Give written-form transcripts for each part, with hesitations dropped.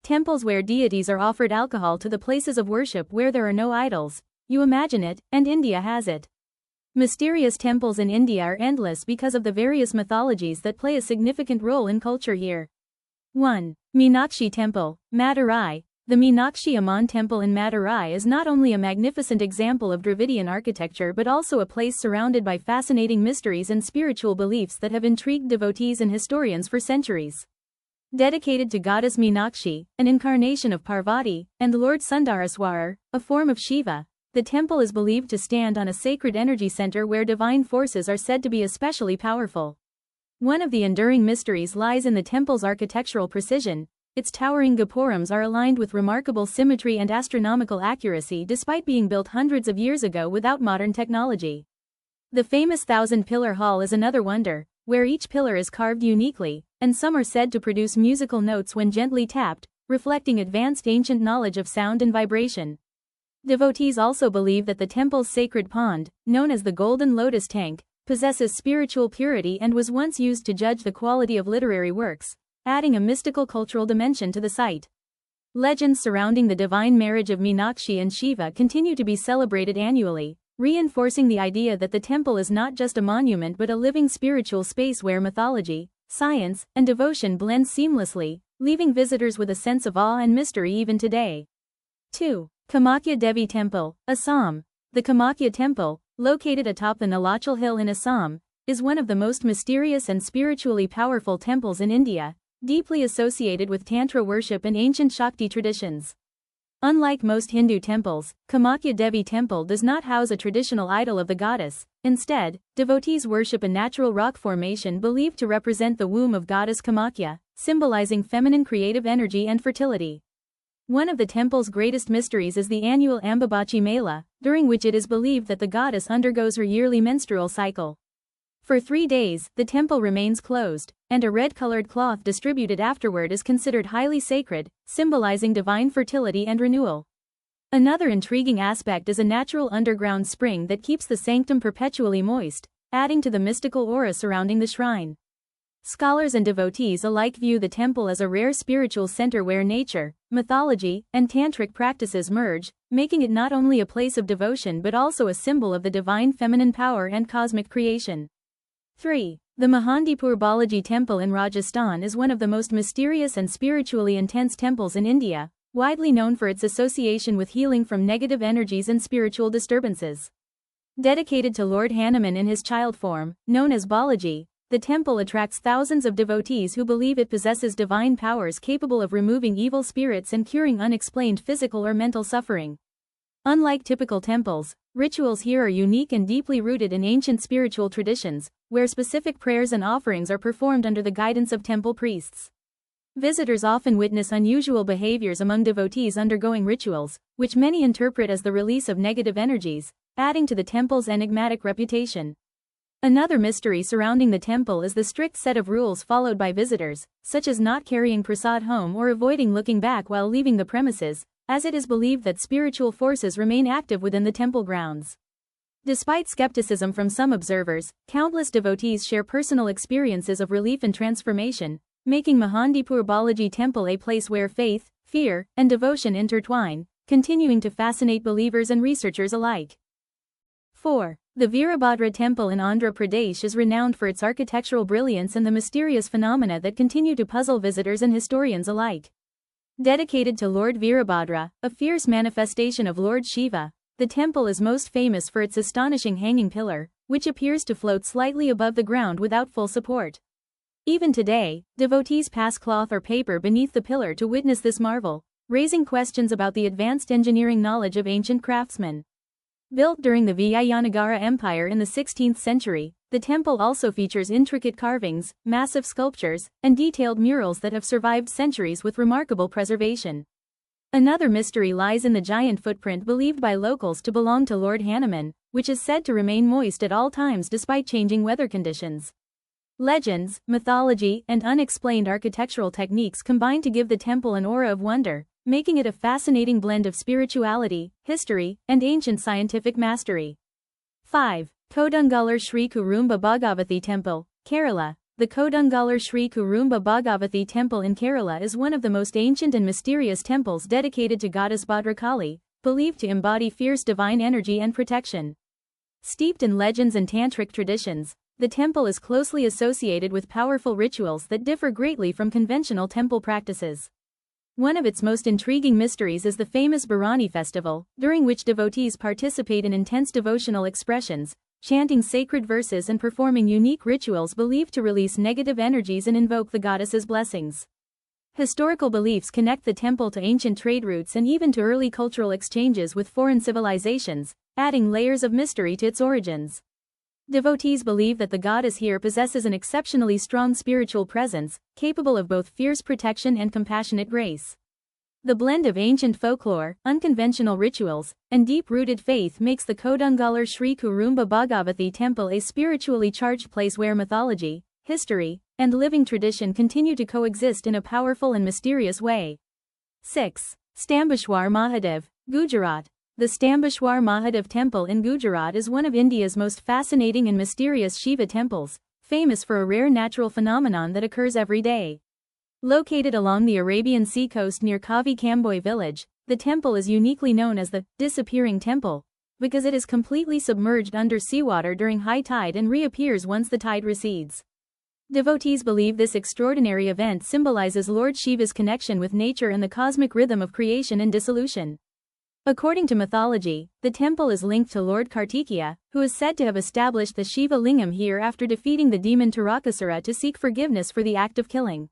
Temples where deities are offered alcohol to the places of worship where there are no idols. You imagine it, and India has it. Mysterious temples in India are endless because of the various mythologies that play a significant role in culture here. 1. Meenakshi Temple, Madurai. The Meenakshi Amman Temple in Madurai is not only a magnificent example of Dravidian architecture but also a place surrounded by fascinating mysteries and spiritual beliefs that have intrigued devotees and historians for centuries. Dedicated to goddess Meenakshi, an incarnation of Parvati, and Lord Sundaraswarar, a form of Shiva, the temple is believed to stand on a sacred energy center where divine forces are said to be especially powerful. One of the enduring mysteries lies in the temple's architectural precision. Its towering gopurams are aligned with remarkable symmetry and astronomical accuracy despite being built hundreds of years ago without modern technology. The famous thousand-pillar hall is another wonder, where each pillar is carved uniquely, and some are said to produce musical notes when gently tapped, reflecting advanced ancient knowledge of sound and vibration. Devotees also believe that the temple's sacred pond, known as the Golden Lotus Tank, possesses spiritual purity and was once used to judge the quality of literary works, adding a mystical cultural dimension to the site. Legends surrounding the divine marriage of Meenakshi and Shiva continue to be celebrated annually, reinforcing the idea that the temple is not just a monument but a living spiritual space where mythology, science, and devotion blend seamlessly, leaving visitors with a sense of awe and mystery even today. 2. Kamakya Devi Temple, Assam. The Kamakya Temple, located atop the Nilachal Hill in Assam, is one of the most mysterious and spiritually powerful temples in India, deeply associated with Tantra worship and ancient Shakti traditions. Unlike most Hindu temples, Kamakya Devi Temple does not house a traditional idol of the goddess. Instead, devotees worship a natural rock formation believed to represent the womb of goddess Kamakya, symbolizing feminine creative energy and fertility. One of the temple's greatest mysteries is the annual Ambabachi Mela, during which it is believed that the goddess undergoes her yearly menstrual cycle. For 3 days, the temple remains closed, and a red-colored cloth distributed afterward is considered highly sacred, symbolizing divine fertility and renewal. Another intriguing aspect is a natural underground spring that keeps the sanctum perpetually moist, adding to the mystical aura surrounding the shrine. Scholars and devotees alike view the temple as a rare spiritual center where nature, mythology, and tantric practices merge, making it not only a place of devotion but also a symbol of the divine feminine power and cosmic creation. 3. The Mahandipur Balaji Temple in Rajasthan is one of the most mysterious and spiritually intense temples in India, widely known for its association with healing from negative energies and spiritual disturbances. Dedicated to Lord Hanuman in his child form, known as Balaji, the temple attracts thousands of devotees who believe it possesses divine powers capable of removing evil spirits and curing unexplained physical or mental suffering. Unlike typical temples, rituals here are unique and deeply rooted in ancient spiritual traditions, where specific prayers and offerings are performed under the guidance of temple priests. Visitors often witness unusual behaviors among devotees undergoing rituals, which many interpret as the release of negative energies, adding to the temple's enigmatic reputation. Another mystery surrounding the temple is the strict set of rules followed by visitors, such as not carrying prasad home or avoiding looking back while leaving the premises, as it is believed that spiritual forces remain active within the temple grounds. Despite skepticism from some observers, countless devotees share personal experiences of relief and transformation, making Mahandipur Balaji Temple a place where faith, fear, and devotion intertwine, continuing to fascinate believers and researchers alike. 4. The Veerabhadra Temple in Andhra Pradesh is renowned for its architectural brilliance and the mysterious phenomena that continue to puzzle visitors and historians alike. Dedicated to Lord Veerabhadra, a fierce manifestation of Lord Shiva, the temple is most famous for its astonishing hanging pillar, which appears to float slightly above the ground without full support. Even today, devotees pass cloth or paper beneath the pillar to witness this marvel, raising questions about the advanced engineering knowledge of ancient craftsmen. Built during the Vijayanagara Empire in the 16th century, the temple also features intricate carvings, massive sculptures, and detailed murals that have survived centuries with remarkable preservation. Another mystery lies in the giant footprint believed by locals to belong to Lord Hanuman, which is said to remain moist at all times despite changing weather conditions. Legends, mythology, and unexplained architectural techniques combine to give the temple an aura of wonder, making it a fascinating blend of spirituality, history, and ancient scientific mastery. 5. Kodungalur Sri Kurumba Bhagavathi Temple, Kerala. The Kodungalar Sri Kurumba Bhagavathi temple in Kerala is one of the most ancient and mysterious temples dedicated to goddess Bhadrakali, believed to embody fierce divine energy and protection. Steeped in legends and tantric traditions, the temple is closely associated with powerful rituals that differ greatly from conventional temple practices. One of its most intriguing mysteries is the famous Bharani festival, during which devotees participate in intense devotional expressions, chanting sacred verses and performing unique rituals believed to release negative energies and invoke the goddess's blessings. Historical beliefs connect the temple to ancient trade routes and even to early cultural exchanges with foreign civilizations, adding layers of mystery to its origins. Devotees believe that the goddess here possesses an exceptionally strong spiritual presence, capable of both fierce protection and compassionate grace. The blend of ancient folklore, unconventional rituals, and deep-rooted faith makes the Kodungalar Sri Kurumba Bhagavathi temple a spiritually charged place where mythology, history, and living tradition continue to coexist in a powerful and mysterious way. 6. Stambheshwar Mahadev, Gujarat. The Stambheshwar Mahadev temple in Gujarat is one of India's most fascinating and mysterious Shiva temples, famous for a rare natural phenomenon that occurs every day. Located along the Arabian Sea coast near Kavi Kamboi village, the temple is uniquely known as the disappearing temple, because it is completely submerged under seawater during high tide and reappears once the tide recedes. Devotees believe this extraordinary event symbolizes Lord Shiva's connection with nature and the cosmic rhythm of creation and dissolution. According to mythology, the temple is linked to Lord Kartikeya, who is said to have established the Shiva Lingam here after defeating the demon Tarakasura to seek forgiveness for the act of killing.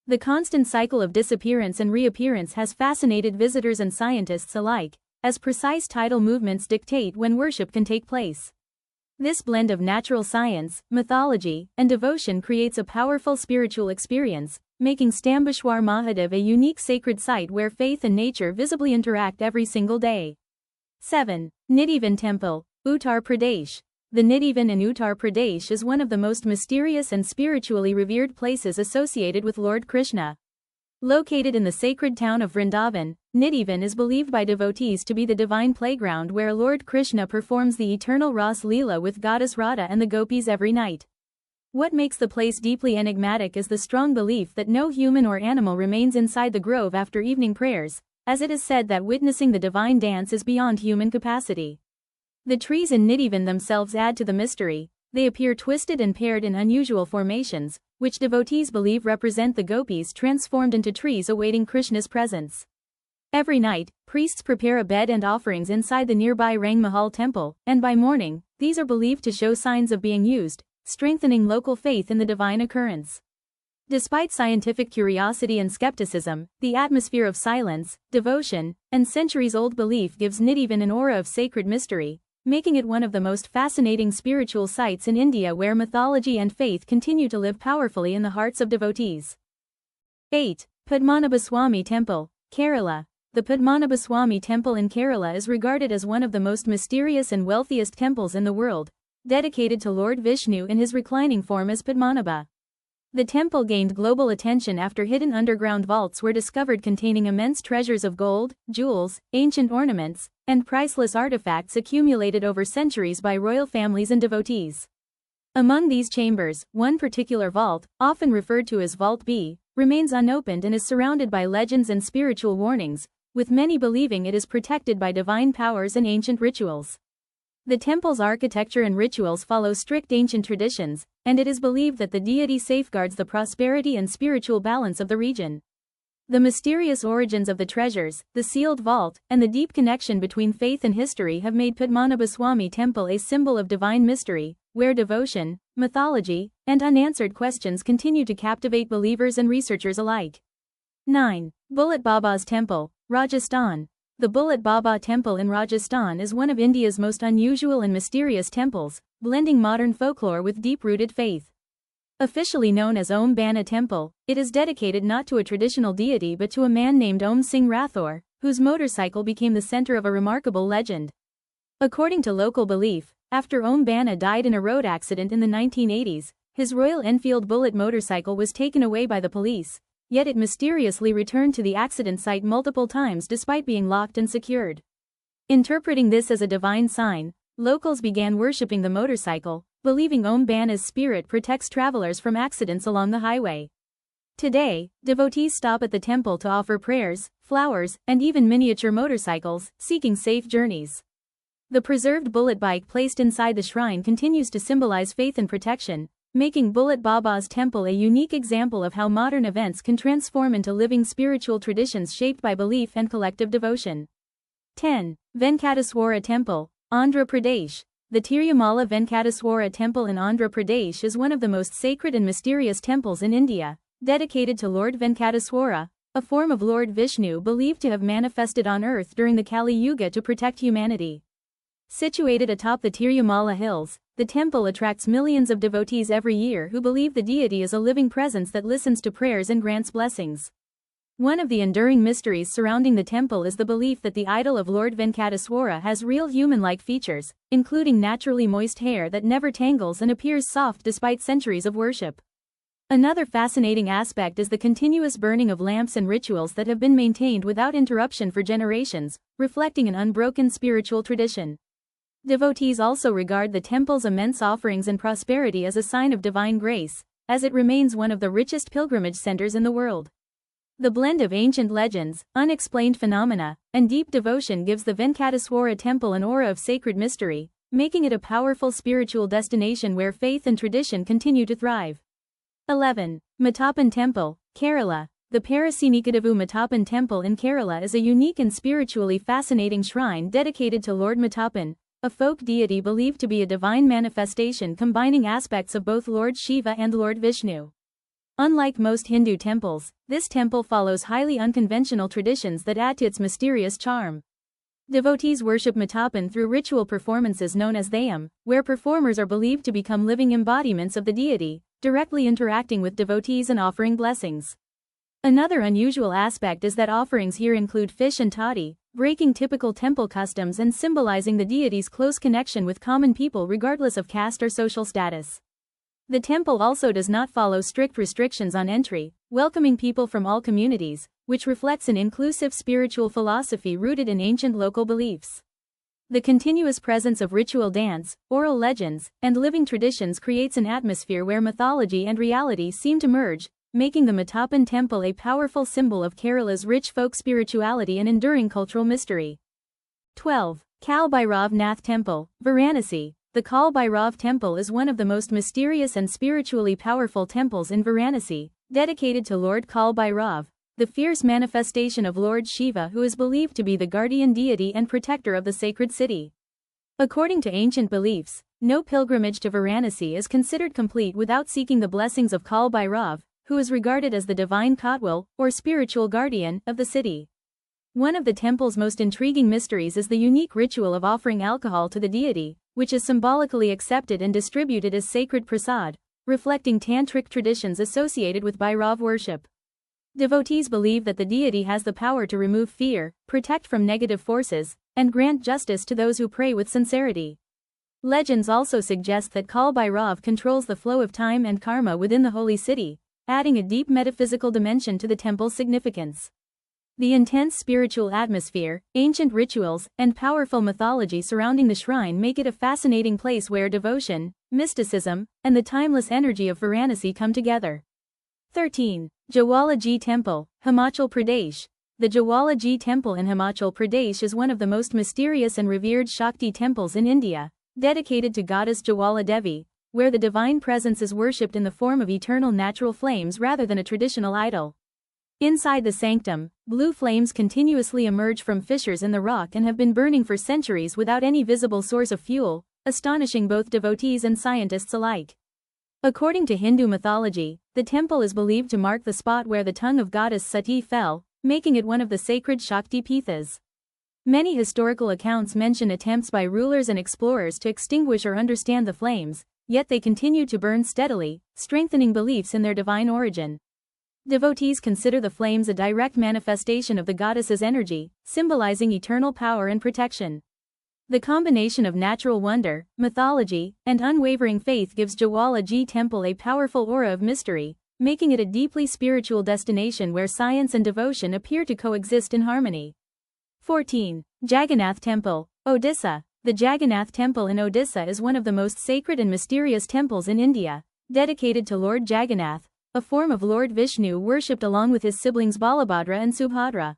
The constant cycle of disappearance and reappearance has fascinated visitors and scientists alike, as precise tidal movements dictate when worship can take place. This blend of natural science, mythology, and devotion creates a powerful spiritual experience, making Stambheshwar Mahadev a unique sacred site where faith and nature visibly interact every single day. 7. Nidhivan Temple, Uttar Pradesh. The Nidhivan in Uttar Pradesh is one of the most mysterious and spiritually revered places associated with Lord Krishna. Located in the sacred town of Vrindavan, Nidhivan is believed by devotees to be the divine playground where Lord Krishna performs the eternal Ras Leela with goddess Radha and the gopis every night. What makes the place deeply enigmatic is the strong belief that no human or animal remains inside the grove after evening prayers, as it is said that witnessing the divine dance is beyond human capacity. The trees in Nidhivan themselves add to the mystery. They appear twisted and paired in unusual formations, which devotees believe represent the gopis transformed into trees awaiting Krishna's presence. Every night, priests prepare a bed and offerings inside the nearby Rang Mahal temple, and by morning, these are believed to show signs of being used, strengthening local faith in the divine occurrence. Despite scientific curiosity and skepticism, the atmosphere of silence, devotion, and centuries-old belief gives Nidhivan an aura of sacred mystery, making it one of the most fascinating spiritual sites in India where mythology and faith continue to live powerfully in the hearts of devotees. 8. Padmanabhaswamy Temple, Kerala. The Padmanabhaswamy Temple in Kerala is regarded as one of the most mysterious and wealthiest temples in the world, dedicated to Lord Vishnu in his reclining form as Padmanabha. The temple gained global attention after hidden underground vaults were discovered containing immense treasures of gold, jewels, ancient ornaments, and priceless artifacts accumulated over centuries by royal families and devotees. Among these chambers, one particular vault, often referred to as Vault B, remains unopened and is surrounded by legends and spiritual warnings, with many believing it is protected by divine powers and ancient rituals. The temple's architecture and rituals follow strict ancient traditions, and it is believed that the deity safeguards the prosperity and spiritual balance of the region. The mysterious origins of the treasures, the sealed vault, and the deep connection between faith and history have made Padmanabhaswamy Temple a symbol of divine mystery, where devotion, mythology, and unanswered questions continue to captivate believers and researchers alike. 9. Bulat Baba's Temple, Rajasthan. The Bulat Baba Temple in Rajasthan is one of India's most unusual and mysterious temples, blending modern folklore with deep-rooted faith. Officially known as Om Bana Temple, it is dedicated not to a traditional deity but to a man named Om Singh Rathore, whose motorcycle became the center of a remarkable legend. According to local belief, after Om Bana died in a road accident in the 1980s, his Royal Enfield Bullet motorcycle was taken away by the police, yet it mysteriously returned to the accident site multiple times despite being locked and secured. Interpreting this as a divine sign, locals began worshipping the motorcycle, believing Om Bana's spirit protects travelers from accidents along the highway. Today, devotees stop at the temple to offer prayers, flowers, and even miniature motorcycles, seeking safe journeys. The preserved bullet bike placed inside the shrine continues to symbolize faith and protection, making Bullet Baba's temple a unique example of how modern events can transform into living spiritual traditions shaped by belief and collective devotion. 10. Venkateswara Temple, Andhra Pradesh. The Tirumala Venkateswara Temple in Andhra Pradesh is one of the most sacred and mysterious temples in India, dedicated to Lord Venkateswara, a form of Lord Vishnu believed to have manifested on earth during the Kali Yuga to protect humanity. Situated atop the Tirumala hills, the temple attracts millions of devotees every year who believe the deity is a living presence that listens to prayers and grants blessings. One of the enduring mysteries surrounding the temple is the belief that the idol of Lord Venkateswara has real human-like features, including naturally moist hair that never tangles and appears soft despite centuries of worship. Another fascinating aspect is the continuous burning of lamps and rituals that have been maintained without interruption for generations, reflecting an unbroken spiritual tradition. Devotees also regard the temple's immense offerings and prosperity as a sign of divine grace, as it remains one of the richest pilgrimage centers in the world. The blend of ancient legends, unexplained phenomena, and deep devotion gives the Venkateswara temple an aura of sacred mystery, making it a powerful spiritual destination where faith and tradition continue to thrive. 11. Muttappan Temple, Kerala. The Parasinikadavu Muttappan Temple in Kerala is a unique and spiritually fascinating shrine dedicated to Lord Muttappan, a folk deity believed to be a divine manifestation combining aspects of both Lord Shiva and Lord Vishnu. Unlike most Hindu temples, this temple follows highly unconventional traditions that add to its mysterious charm. Devotees worship Muttappan through ritual performances known as Thayam, where performers are believed to become living embodiments of the deity, directly interacting with devotees and offering blessings. Another unusual aspect is that offerings here include fish and toddy, breaking typical temple customs and symbolizing the deity's close connection with common people regardless of caste or social status. The temple also does not follow strict restrictions on entry, welcoming people from all communities, which reflects an inclusive spiritual philosophy rooted in ancient local beliefs. The continuous presence of ritual dance, oral legends, and living traditions creates an atmosphere where mythology and reality seem to merge, making the Muttappan temple a powerful symbol of Kerala's rich folk spirituality and enduring cultural mystery. 12. Kal Bhairav Nath Temple, Varanasi. The Kal Bhairav Temple is one of the most mysterious and spiritually powerful temples in Varanasi, dedicated to Lord Kal Bhairav, the fierce manifestation of Lord Shiva who is believed to be the guardian deity and protector of the sacred city. According to ancient beliefs, no pilgrimage to Varanasi is considered complete without seeking the blessings of Kal Bhairav, who is regarded as the divine Kotwal, or spiritual guardian, of the city. One of the temple's most intriguing mysteries is the unique ritual of offering alcohol to the deity, which is symbolically accepted and distributed as sacred prasad, reflecting tantric traditions associated with Bhairav worship. Devotees believe that the deity has the power to remove fear, protect from negative forces, and grant justice to those who pray with sincerity. Legends also suggest that Kal Bhairav controls the flow of time and karma within the holy city, adding a deep metaphysical dimension to the temple's significance. The intense spiritual atmosphere, ancient rituals, and powerful mythology surrounding the shrine make it a fascinating place where devotion, mysticism, and the timeless energy of Varanasi come together. 13. Jawala Ji Temple, Himachal Pradesh. The Jawala Ji Temple in Himachal Pradesh is one of the most mysterious and revered Shakti temples in India, dedicated to goddess Jawala Devi, where the divine presence is worshipped in the form of eternal natural flames rather than a traditional idol. Inside the sanctum, blue flames continuously emerge from fissures in the rock and have been burning for centuries without any visible source of fuel, astonishing both devotees and scientists alike. According to Hindu mythology, the temple is believed to mark the spot where the tongue of goddess Sati fell, making it one of the sacred Shakti Pithas. Many historical accounts mention attempts by rulers and explorers to extinguish or understand the flames, yet they continue to burn steadily, strengthening beliefs in their divine origin. Devotees consider the flames a direct manifestation of the goddess's energy, symbolizing eternal power and protection. The combination of natural wonder, mythology, and unwavering faith gives Jawala Ji Temple a powerful aura of mystery, making it a deeply spiritual destination where science and devotion appear to coexist in harmony. 14. Jagannath Temple, Odisha. The Jagannath Temple in Odisha is one of the most sacred and mysterious temples in India, dedicated to Lord Jagannath, a form of Lord Vishnu worshipped along with his siblings Balabhadra and Subhadra.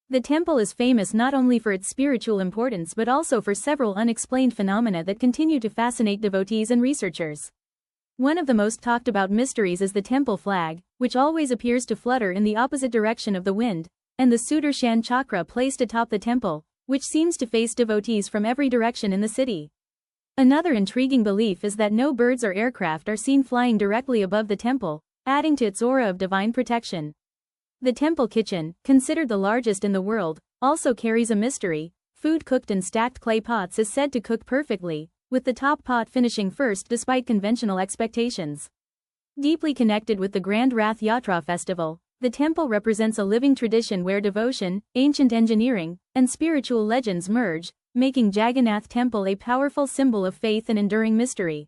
The temple is famous not only for its spiritual importance but also for several unexplained phenomena that continue to fascinate devotees and researchers. One of the most talked about mysteries is the temple flag, which always appears to flutter in the opposite direction of the wind, and the Sudarshan chakra placed atop the temple, which seems to face devotees from every direction in the city. Another intriguing belief is that no birds or aircraft are seen flying directly above the temple, adding to its aura of divine protection. The temple kitchen, considered the largest in the world, also carries a mystery. Food cooked in stacked clay pots is said to cook perfectly, with the top pot finishing first despite conventional expectations. Deeply connected with the Grand Rath Yatra festival, the temple represents a living tradition where devotion, ancient engineering, and spiritual legends merge, making Jagannath Temple a powerful symbol of faith and enduring mystery.